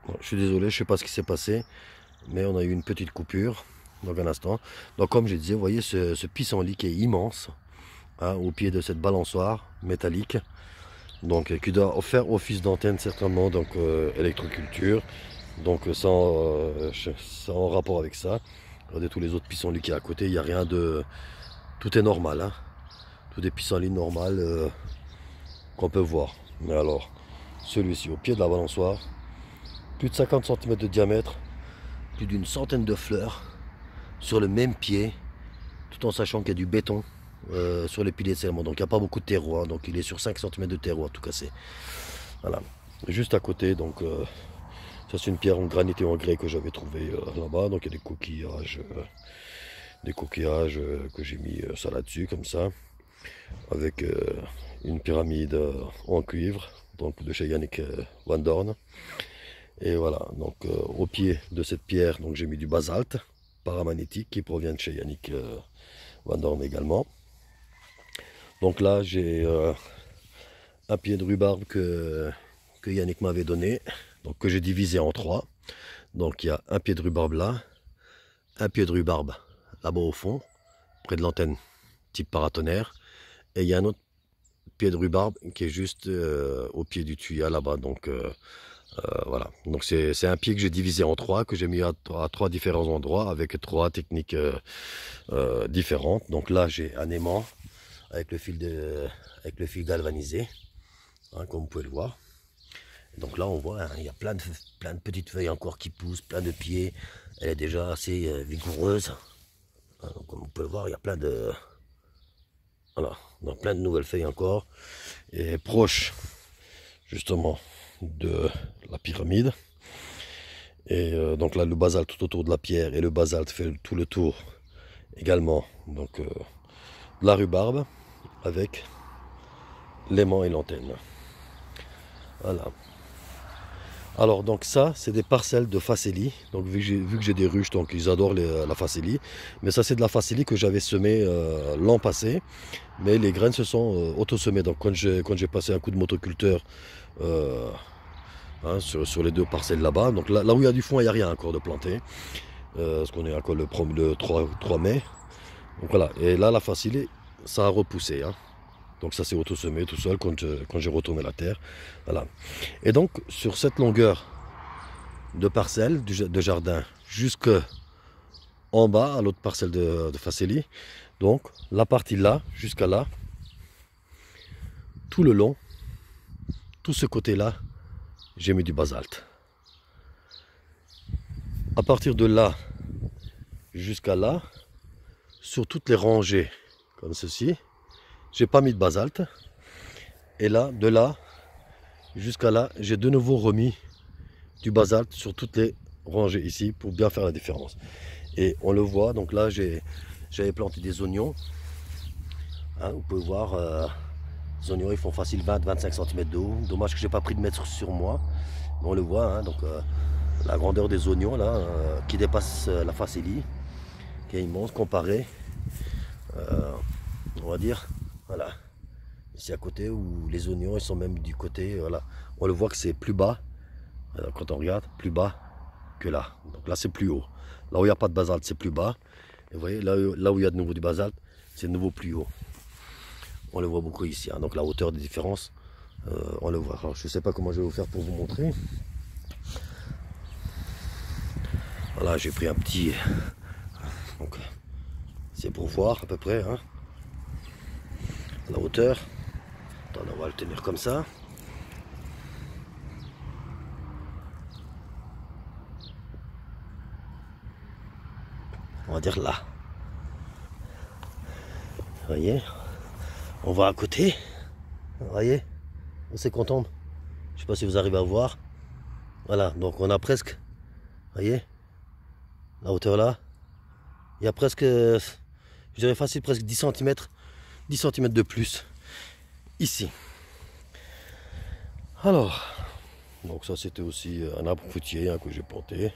Bon, je suis désolé, je sais pas ce qui s'est passé, mais on a eu une petite coupure. Donc un instant. Donc comme je disais, vous voyez ce pissenlit qui est immense, hein, au pied de cette balançoire métallique. Donc qui doit faire office d'antenne certainement, donc électroculture. Donc sans rapport avec ça. Regardez tous les autres pissenlits qui est à côté, il n'y a rien de... Tout est normal, hein. Tout est pissenlit normal qu'on peut voir. Mais alors, celui-ci au pied de la balançoire, plus de 50 cm de diamètre, plus d'une centaine de fleurs sur le même pied, tout en sachant qu'il y a du béton sur les piliers de scellement. Donc il n'y a pas beaucoup de terreau, hein. Donc il est sur 5 cm de terreau à tout casser. Voilà. Juste à côté, donc ça c'est une pierre en granit et en grès que j'avais trouvé là-bas. Donc il y a des coquillages que j'ai mis ça là-dessus comme ça, avec une pyramide en cuivre, donc de chez Yannick Van Dorn. Et voilà, donc au pied de cette pierre, donc j'ai mis du basalte paramagnétique qui provient de chez Yannick Van Dorn également. Donc là j'ai un pied de rhubarbe que Yannick m'avait donné, donc que j'ai divisé en trois. Donc il y a un pied de rhubarbe là, un pied de rhubarbe là-bas au fond, près de l'antenne type paratonnerre, et il y a un autre pied de rhubarbe qui est juste au pied du tuyau là-bas. Donc voilà, donc c'est un pied que j'ai divisé en trois, que j'ai mis à trois différents endroits avec trois techniques différentes. Donc là j'ai un aimant avec le fil galvanisé, hein, comme vous pouvez le voir. Donc là on voit, hein, il y a plein de petites feuilles encore qui poussent, plein de pieds. Elle est déjà assez vigoureuse. Hein, donc comme vous pouvez le voir, il y a plein de... Voilà, donc plein de nouvelles feuilles encore. Et proche justement de la pyramide. Et donc là le basalte tout autour de la pierre, et le basalte fait tout le tour également. Donc de la rhubarbe avec l'aimant et l'antenne. Voilà. Alors donc ça c'est des parcelles de facélie. Donc vu que j'ai des ruches, donc ils adorent la facélie. Mais ça c'est de la facélie que j'avais semée l'an passé. Mais les graines se sont auto-semées. Donc quand j'ai passé un coup de motoculteur hein, sur les deux parcelles là-bas, donc là où il y a du foin, il n'y a rien encore de planté. Parce qu'on est encore le 3 mai. Donc voilà, et là la facélie, ça a repoussé. Hein. Donc ça s'est auto-semé tout seul quand j'ai retourné la terre. Voilà. Et donc sur cette longueur de parcelle de jardin jusque en bas à l'autre parcelle de facélie, donc la partie là jusqu'à là, tout le long, tout ce côté-là, j'ai mis du basalte. À partir de là jusqu'à là, sur toutes les rangées comme ceci, j'ai pas mis de basalte. Et là, de là jusqu'à là, j'ai de nouveau remis du basalte sur toutes les rangées ici pour bien faire la différence. Et on le voit, donc là j'avais planté des oignons. Hein, vous pouvez voir, les oignons ils font facile 20-25 cm de haut. Dommage que j'ai pas pris de mètre sur moi. Mais on le voit, hein, donc la grandeur des oignons là, qui dépasse la facélie, qui est immense comparé, on va dire, voilà. Ici à côté où les oignons ils sont même du côté, voilà. On le voit que c'est plus bas, quand on regarde, plus bas que là. Donc là c'est plus haut. Là où il n'y a pas de basalte c'est plus bas. Et vous voyez, là où il y a de nouveau du basalte, c'est de nouveau plus haut. On le voit beaucoup ici. Hein. Donc la hauteur des différences, on le voit. Alors, je ne sais pas comment je vais vous faire pour vous montrer. Voilà, j'ai pris un petit... Donc c'est pour voir à peu près. Hein. La hauteur. Attends, on va le tenir comme ça. On va dire là. Vous voyez, on va à côté. Vous voyez, c'est qu'on tombe. Je ne sais pas si vous arrivez à voir. Voilà, donc on a presque, vous voyez, la hauteur là. Il y a presque, je dirais facile, presque 10 cm de plus ici. Alors, donc ça c'était aussi un arbre fruitier hein, que j'ai planté.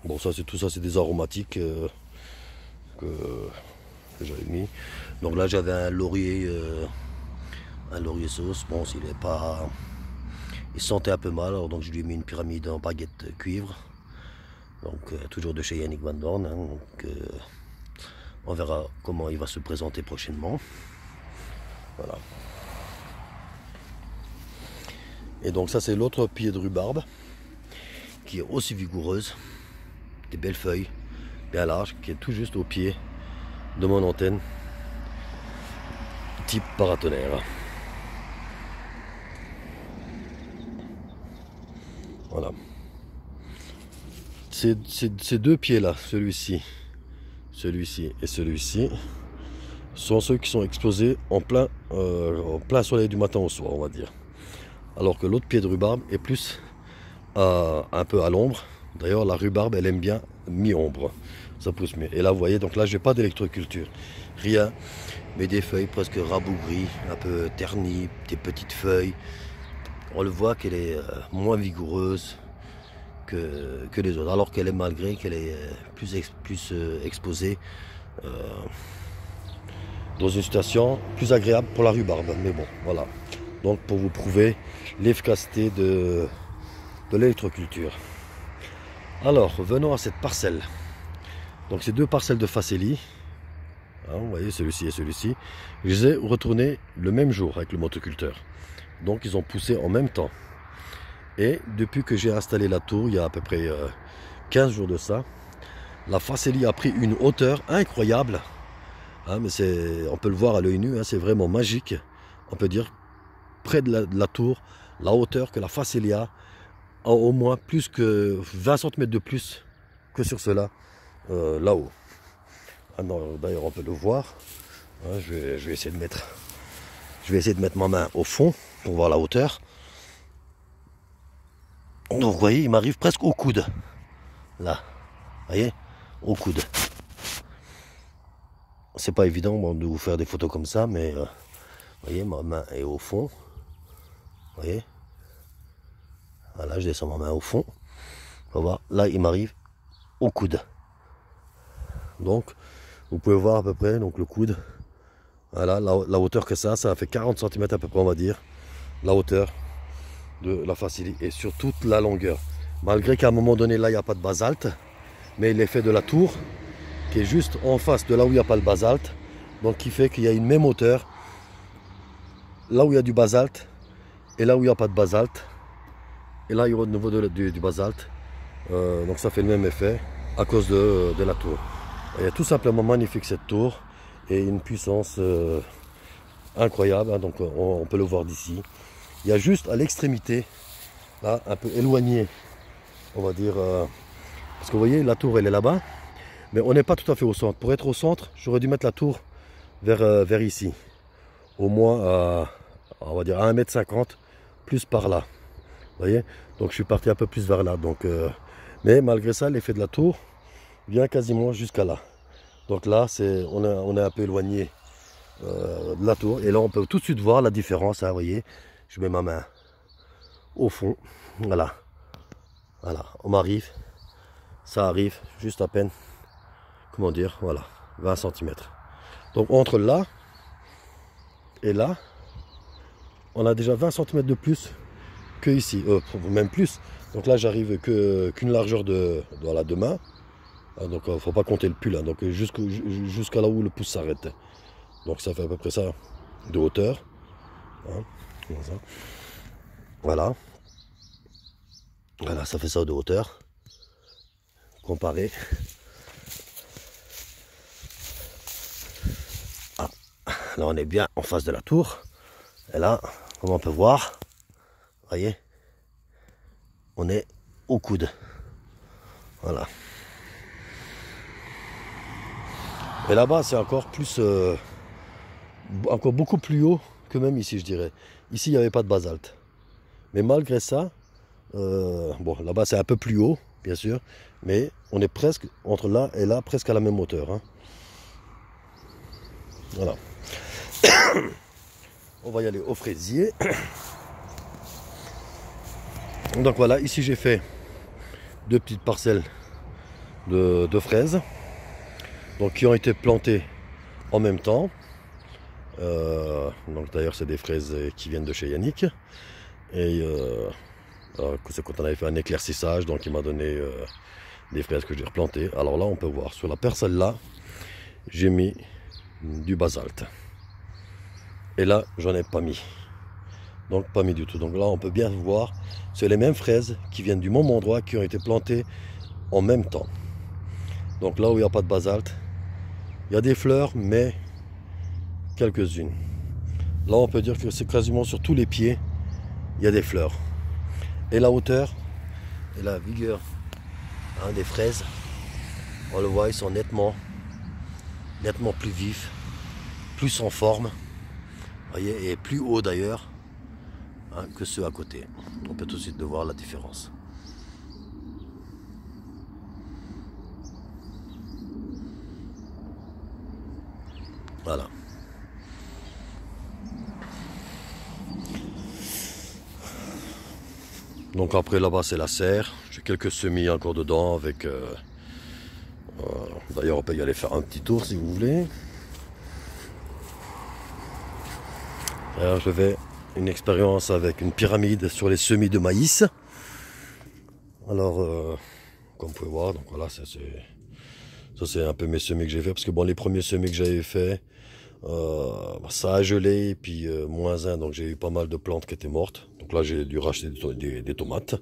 Bon, ça c'est tout ça, c'est des aromatiques que j'avais mis. Donc là j'avais un laurier sauce. Bon, Il se sentait un peu mal, alors donc je lui ai mis une pyramide en baguette cuivre. Donc toujours de chez Yannick Van Dorn. Hein, donc, on verra comment il va se présenter prochainement. Voilà. Et donc ça c'est l'autre pied de rhubarbe qui est aussi vigoureuse, des belles feuilles, bien larges, qui est tout juste au pied de mon antenne type paratonnerre. Voilà. Ces deux pieds là, celui-ci et celui-ci, sont ceux qui sont exposés en plein soleil du matin au soir, on va dire. Alors que l'autre pied de rhubarbe est plus un peu à l'ombre. D'ailleurs la rhubarbe elle aime bien mi-ombre, ça pousse mieux. Et là vous voyez, donc là j'ai pas d'électroculture, rien, mais des feuilles presque rabougries, un peu ternies, des petites feuilles. On le voit qu'elle est moins vigoureuse que les autres, alors qu'elle est, malgré qu'elle est plus exposée dans une situation plus agréable pour la rhubarbe. Mais bon, voilà. Donc pour vous prouver l'efficacité de l'électroculture. Alors, venons à cette parcelle. Donc ces deux parcelles de facélie, hein, vous voyez celui-ci et celui-ci, je les ai retournés le même jour avec le motoculteur. Donc ils ont poussé en même temps. Et depuis que j'ai installé la tour, il y a à peu près 15 jours de ça, la facélie a pris une hauteur incroyable. Hein, mais on peut le voir à l'œil nu, hein, c'est vraiment magique. On peut dire près de la tour, la hauteur que la facélie a au moins plus que 20 cm de plus que sur cela là-haut. Ah d'ailleurs on peut le voir. Hein, je vais essayer de mettre ma main au fond pour voir la hauteur. Donc vous voyez, il m'arrive presque au coude. Là, vous voyez, au coude. C'est pas évident bon, de vous faire des photos comme ça, mais vous voyez, ma main est au fond. Vous voyez. Voilà, je descends ma main au fond. On va voir, là il m'arrive au coude. Donc vous pouvez voir à peu près donc le coude. Voilà, la hauteur que ça fait 40 cm à peu près, on va dire. La hauteur de la facélie et sur toute la longueur. Malgré qu'à un moment donné là il n'y a pas de basalte, mais l'effet de la tour qui est juste en face de là où il n'y a pas le basalte, donc qui fait qu'il y a une même hauteur là où il y a du basalte et là où il n'y a pas de basalte. Et là, il y aura au niveau du basalte. Donc ça fait le même effet à cause de la tour. Elle est tout simplement magnifique cette tour. Et une puissance incroyable. Hein, donc on peut le voir d'ici. Il y a juste à l'extrémité, là, un peu éloigné, on va dire. Parce que vous voyez, la tour, elle est là-bas. Mais on n'est pas tout à fait au centre. Pour être au centre, j'aurais dû mettre la tour vers ici. Au moins, on va dire à 1,50 m, plus par là. Vous voyez, donc je suis parti un peu plus vers là. Donc, mais malgré ça, l'effet de la tour vient quasiment jusqu'à là. Donc là, on est un peu éloigné de la tour. Et là, on peut tout de suite voir la différence. Hein, vous voyez, je mets ma main au fond. Voilà. Voilà, on m'arrive. Ça arrive juste à peine. Comment dire, voilà, 20 cm. Donc entre là et là, on a déjà 20 cm de plus que ici, même plus. Donc là j'arrive qu'une largeur de main. Donc il ne faut pas compter le pull, hein. Donc jusqu'à là où le pouce s'arrête. Donc ça fait à peu près ça de hauteur. Hein, comme ça. Voilà. Voilà, ça fait ça de hauteur. Comparé. Ah, là on est bien en face de la tour. Et là, comme on peut voir, vous voyez, on est au coude. Voilà. Et là-bas, c'est encore plus, encore beaucoup plus haut que même ici, je dirais. Ici, il n'y avait pas de basalte. Mais malgré ça, bon, là-bas, c'est un peu plus haut, bien sûr. Mais on est presque, entre là et là, presque à la même hauteur. Hein. Voilà. On va y aller au fraisier. Donc voilà, ici j'ai fait 2 petites parcelles de fraises, donc qui ont été plantées en même temps. Donc d'ailleurs c'est des fraises qui viennent de chez Yannick. Et C'est quand on avait fait un éclaircissage, donc il m'a donné des fraises que j'ai replantées. Alors là, on peut voir, sur la parcelle là, j'ai mis du basalte. Et là, j'en ai pas mis. Donc pas mis du tout. Donc là, on peut bien voir, c'est les mêmes fraises qui viennent du même endroit, qui ont été plantées en même temps. Donc là où il n'y a pas de basalte, il y a des fleurs, mais quelques-unes. Là, on peut dire que c'est quasiment sur tous les pieds, il y a des fleurs. Et la hauteur et la vigueur des fraises, on le voit, ils sont nettement plus vifs, plus en forme, voyez, et plus haut d'ailleurs que ceux à côté. On peut tout de suite voir la différence. Voilà. Donc après là-bas c'est la serre. J'ai quelques semis encore dedans avec... d'ailleurs on peut y aller faire un petit tour si vous voulez. Alors je vais une expérience avec une pyramide sur les semis de maïs. Alors comme vous pouvez voir, donc voilà, ça c'est un peu mes semis que j'ai fait, parce que bon, les premiers semis que j'avais fait, ça a gelé, et puis -1, donc j'ai eu pas mal de plantes qui étaient mortes. Donc là j'ai dû racheter des tomates.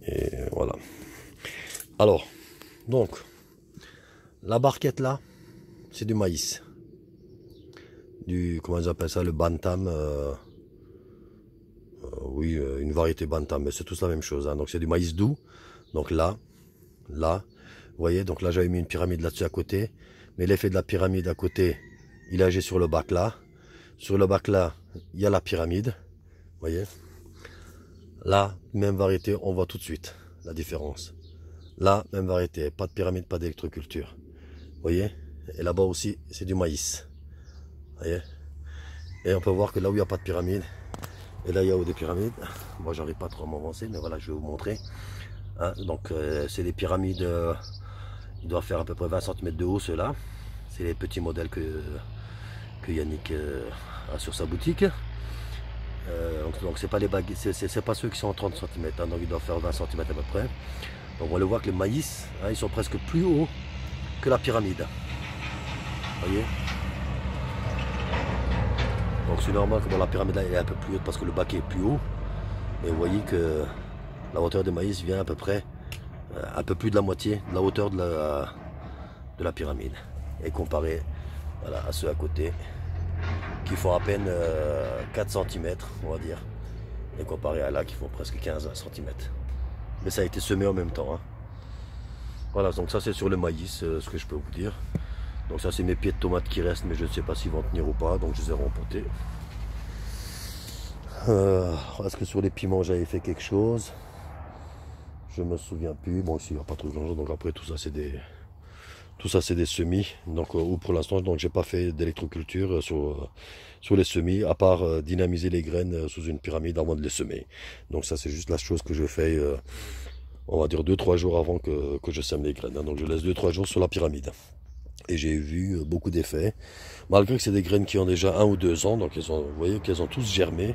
Et voilà. Alors, donc, la barquette là, c'est du maïs. Comment ils appellent ça, le bantam. Oui, une variété bantam, mais c'est tous la même chose. Hein. Donc c'est du maïs doux. Donc là, vous voyez, donc là j'avais mis une pyramide là-dessus à côté. Mais l'effet de la pyramide à côté, il agit sur le bac là. Sur le bac là, il y a la pyramide. Vous voyez. Là, même variété, on voit tout de suite la différence. Là, même variété, pas de pyramide, pas d'électroculture. Vous voyez. Et là-bas aussi, c'est du maïs. Vous voyez. Et on peut voir que là où il n'y a pas de pyramide, et là il y a des pyramides. Moi j'arrive pas trop à m'avancer, mais voilà, je vais vous montrer. Hein, donc c'est des pyramides, ils doivent faire à peu près 20 cm de haut, ceux-là. C'est les petits modèles que Yannick a sur sa boutique. Donc c'est pas les baguettes, c'est pas ceux qui sont en 30 cm, hein, donc ils doivent faire 20 cm à peu près. Donc on le voit que les maïs, hein, ils sont presque plus hauts que la pyramide. Vous voyez. Donc c'est normal que bon, la pyramide là elle est un peu plus haute parce que le bac est plus haut. Mais vous voyez que la hauteur des maïs vient à peu près un peu plus de la moitié de la hauteur de la pyramide. Et comparé, voilà, à ceux à côté qui font à peine 4 cm on va dire. Et comparé à là qui font presque 15 cm. Mais ça a été semé en même temps. Hein. Voilà, donc ça c'est sur le maïs, ce que je peux vous dire. Donc ça c'est mes pieds de tomates qui restent, mais je ne sais pas s'ils vont tenir ou pas, donc je les ai remportés. Est-ce que sur les piments j'avais fait quelque chose? Je me souviens plus. Bon, ici il n'y a pas trop grand chose, donc après tout ça c'est des semis. Donc ou pour l'instant donc j'ai pas fait d'électroculture sur les semis, à part dynamiser les graines sous une pyramide avant de les semer. Donc ça c'est juste la chose que je fais, on va dire 2-3 jours avant que je sème les graines. Hein. Donc je laisse 2-3 jours sur la pyramide. Et j'ai vu beaucoup d'effets, malgré que c'est des graines qui ont déjà 1 ou 2 ans, donc vous voyez qu'elles ont tous germé,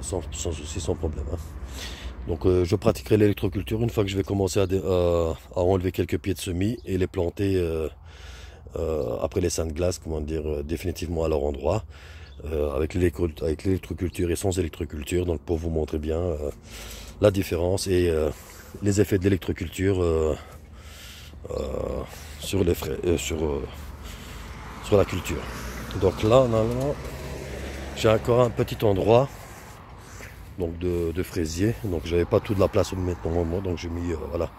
sans souci, sans problème. Hein. Donc je pratiquerai l'électroculture une fois que je vais commencer à enlever quelques pieds de semis et les planter après les seins de glace, comment dire, définitivement à leur endroit, avec l'électroculture et sans électroculture, donc pour vous montrer bien la différence et les effets de l'électroculture sur la culture. Donc là, normalement, j'ai encore un petit endroit donc de fraisier. Donc j'avais pas toute la place où me mettre normalement, donc j'ai mis voilà.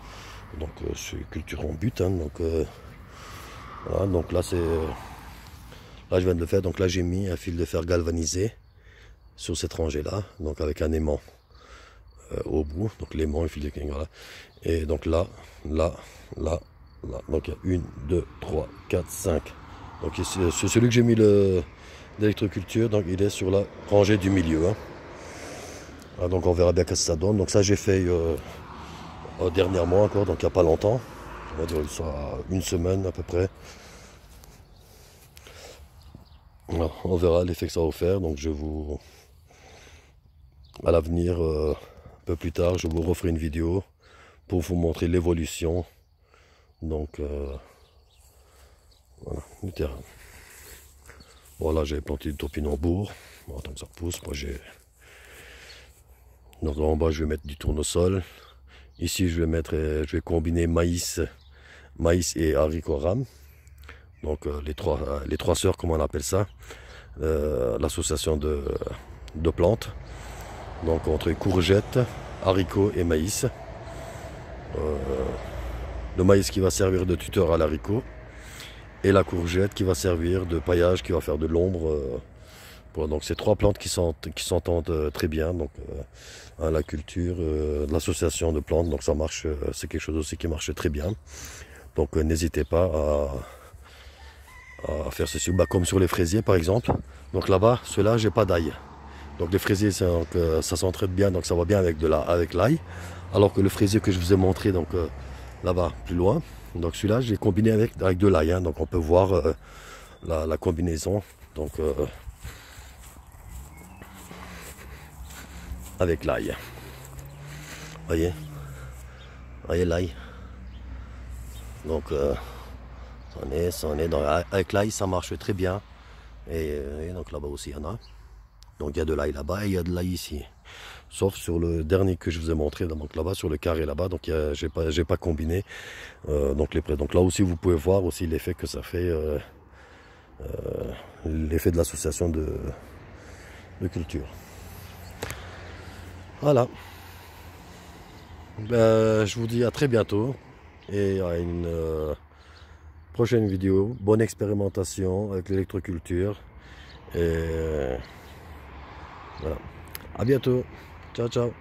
Donc c'est culture en but. Hein, donc voilà, donc là c'est là je viens de le faire. Donc là j'ai mis un fil de fer galvanisé sur cette rangée là, donc avec un aimant au bout. Donc l'aimant, le fil de fer, voilà. Et donc là. Donc il y a 1, 2, 3, 4, 5. Donc c'est celui que j'ai mis l'électroculture, donc il est sur la rangée du milieu. Hein. Ah, donc on verra bien ce que ça donne. Donc ça j'ai fait dernièrement encore, donc il n'y a pas longtemps. On va dire ça une semaine à peu près. Alors, on verra l'effet que ça va faire. Donc je vous à l'avenir peu plus tard, je vous referai une vidéo pour vous montrer l'évolution. Donc, voilà, du terrain. Bon, là, j'ai planté du topinambour. Bon, tant que ça pousse, moi j'ai... Donc, là, en bas, je vais mettre du tournesol. Ici, je vais combiner maïs et haricots rames. Donc, les trois sœurs, comme on appelle ça. L'association de plantes. Donc, entre courgettes, haricots et maïs. Le maïs qui va servir de tuteur à l'haricot. Et la courgette qui va servir de paillage, qui va faire de l'ombre. Donc c'est trois plantes qui s'entendent très bien. Donc la culture, l'association de plantes, donc ça marche, c'est quelque chose aussi qui marche très bien. Donc n'hésitez pas à faire ceci, comme sur les fraisiers par exemple. Donc là-bas, ceux-là, j'ai pas d'ail. Donc les fraisiers, ça s'entraide bien, donc ça va bien avec l'ail. Alors que le fraisier que je vous ai montré, donc là-bas, plus loin, donc celui-là, j'ai combiné avec de l'ail. Hein, donc on peut voir la combinaison. Donc avec l'ail. Voyez l'ail. Donc avec l'ail, ça marche très bien. Et donc là-bas aussi, il y en a. Donc il y a de l'ail là-bas et il y a de l'ail ici. Sauf sur le dernier que je vous ai montré, donc là-bas, sur le carré là-bas. Donc j'ai pas combiné donc les prêts. Donc là aussi, vous pouvez voir aussi l'effet que ça fait, l'effet de l'association de culture. Voilà. Je vous dis à très bientôt et à une prochaine vidéo. Bonne expérimentation avec l'électroculture. Et voilà. À bientôt. Ciao, ciao.